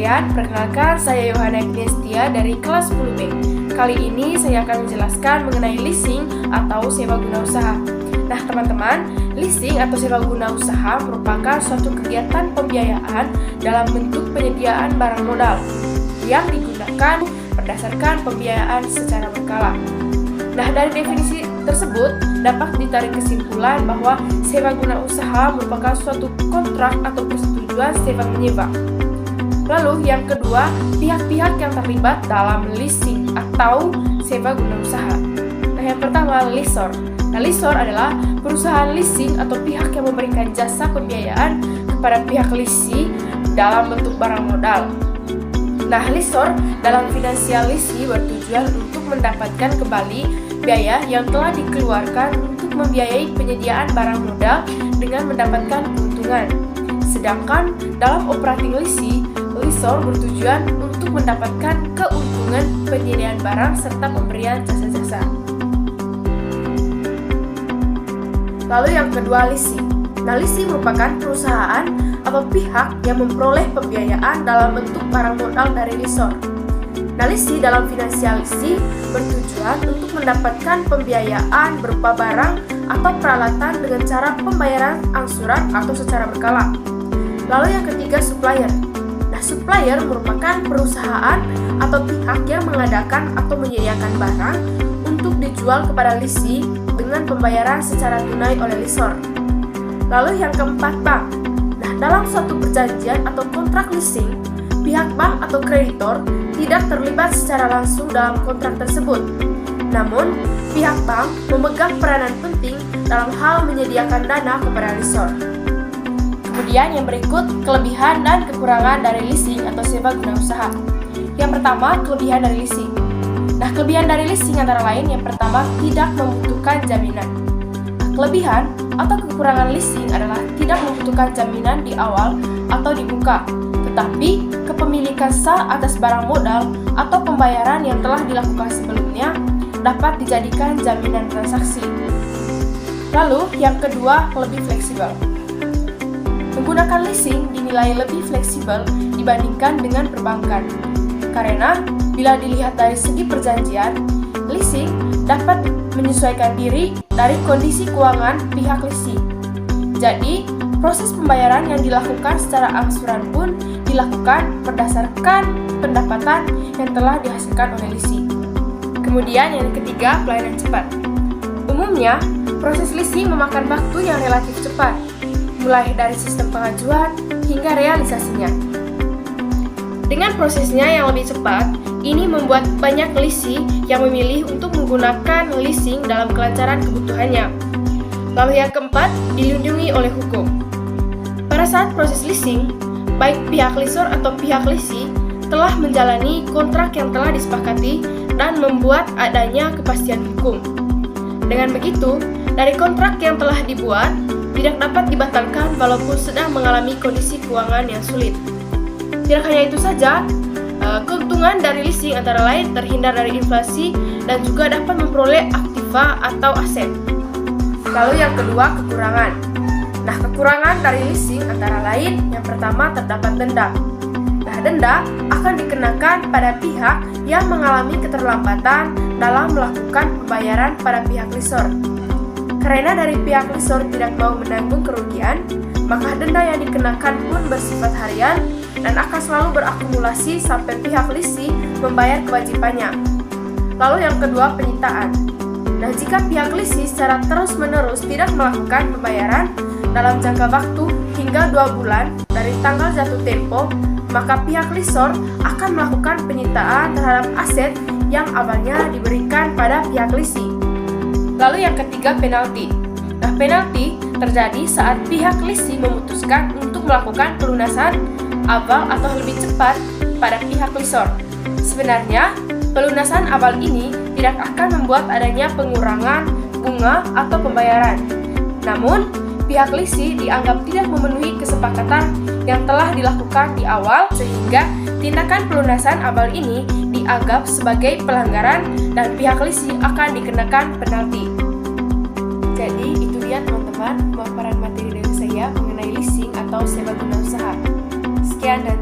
sekalian, perkenalkan saya Yohana Agnestia dari kelas 10B. Kali ini saya akan menjelaskan mengenai leasing atau sewa guna usaha. Nah teman-teman, leasing atau sewa guna usaha merupakan suatu kegiatan pembiayaan dalam bentuk penyediaan barang modal yang digunakan berdasarkan pembiayaan secara berkala. Nah, dari definisi tersebut dapat ditarik kesimpulan bahwa sewa guna usaha merupakan suatu kontrak atau persetujuan sewa menyewa. Lalu yang kedua, pihak-pihak yang terlibat dalam leasing atau sewa guna usaha. Nah, yang pertama, lessor. Nah, lessor adalah perusahaan leasing atau pihak yang memberikan jasa pembiayaan kepada pihak leasing dalam bentuk barang modal. Nah, lessor dalam finansial leasing bertujuan untuk mendapatkan kembali biaya yang telah dikeluarkan untuk membiayai penyediaan barang modal dengan mendapatkan keuntungan. Sedangkan dalam operating leasing, lessor bertujuan untuk mendapatkan keuntungan penyediaan barang serta pemberian jasa-jasa. Lalu yang kedua, leasing. Nah, leasing merupakan perusahaan atau pihak yang memperoleh pembiayaan dalam bentuk barang modal dari lessor. Nah, leasing dalam finansial leasing bertujuan untuk mendapatkan pembiayaan berupa barang atau peralatan dengan cara pembayaran angsuran atau secara berkala. Lalu yang ketiga, supplier. Nah, supplier merupakan perusahaan atau pihak yang mengadakan atau menyediakan barang untuk dijual kepada leasing dengan pembayaran secara tunai oleh lessor. Lalu yang keempat, bank. Nah, dalam suatu perjanjian atau kontrak leasing, pihak bank atau kreditor tidak terlibat secara langsung dalam kontrak tersebut. Namun, pihak bank memegang peranan penting dalam hal menyediakan dana kepada lessor. Kemudian yang berikut, kelebihan dan kekurangan dari leasing atau sewa guna usaha. Yang pertama, kelebihan dari leasing. Nah, kelebihan dari leasing antara lain yang pertama, tidak membutuhkan jaminan. Nah, kelebihan atau kekurangan leasing adalah tidak membutuhkan jaminan di awal atau di muka, tetapi kepemilikan sah atas barang modal atau pembayaran yang telah dilakukan sebelumnya dapat dijadikan jaminan transaksi. Lalu, yang kedua, lebih fleksibel. Menggunakan leasing dinilai lebih fleksibel dibandingkan dengan perbankan. Karena, bila dilihat dari segi perjanjian, leasing dapat menyesuaikan diri dari kondisi keuangan pihak leasing. Jadi, proses pembayaran yang dilakukan secara angsuran pun dilakukan berdasarkan pendapatan yang telah dihasilkan oleh leasing. Kemudian yang ketiga, pelayanan cepat. Umumnya, proses leasing memakan waktu yang relatif cepat, mulai dari sistem pengajuan hingga realisasinya. Dengan prosesnya yang lebih cepat, ini membuat banyak leasing yang memilih untuk menggunakan leasing dalam kelancaran kebutuhannya. Lalu yang keempat, dilindungi oleh hukum. Pada saat proses leasing, baik pihak lessor atau pihak leasing telah menjalani kontrak yang telah disepakati dan membuat adanya kepastian hukum. Dengan begitu, dari kontrak yang telah dibuat, tidak dapat dibatalkan walaupun sedang mengalami kondisi keuangan yang sulit. Tidak hanya itu saja, keuntungan dari leasing antara lain terhindar dari inflasi dan juga dapat memperoleh aktiva atau aset. Lalu yang kedua, kekurangan. Nah, kekurangan dari leasing antara lain yang pertama terdapat denda. Nah, denda akan dikenakan pada pihak yang mengalami keterlambatan dalam melakukan pembayaran pada pihak lessor. Karena dari pihak lessor tidak mau menanggung kerugian, maka denda yang dikenakan pun bersifat harian dan akan selalu berakumulasi sampai pihak leasing membayar kewajibannya. Lalu yang kedua, penyitaan. Nah, jika pihak leasing secara terus-menerus tidak melakukan pembayaran dalam jangka waktu hingga 2 bulan dari tanggal jatuh tempo, maka pihak lessor akan melakukan penyitaan terhadap aset yang awalnya diberikan pada pihak leasing. Lalu yang ketiga, penalti. Nah, penalti terjadi saat pihak leasing memutuskan untuk melakukan pelunasan awal atau lebih cepat pada pihak lessor. Sebenarnya, pelunasan awal ini tidak akan membuat adanya pengurangan bunga atau pembayaran. Namun, pihak leasing dianggap tidak memenuhi kesepakatan yang telah dilakukan di awal sehingga tindakan pelunasan awal ini dianggap sebagai pelanggaran dan pihak leasing akan dikenakan penalti. Jadi, itu dia teman-teman pemaparan materi dari saya mengenai leasing atau sewa guna usaha. Sekian dan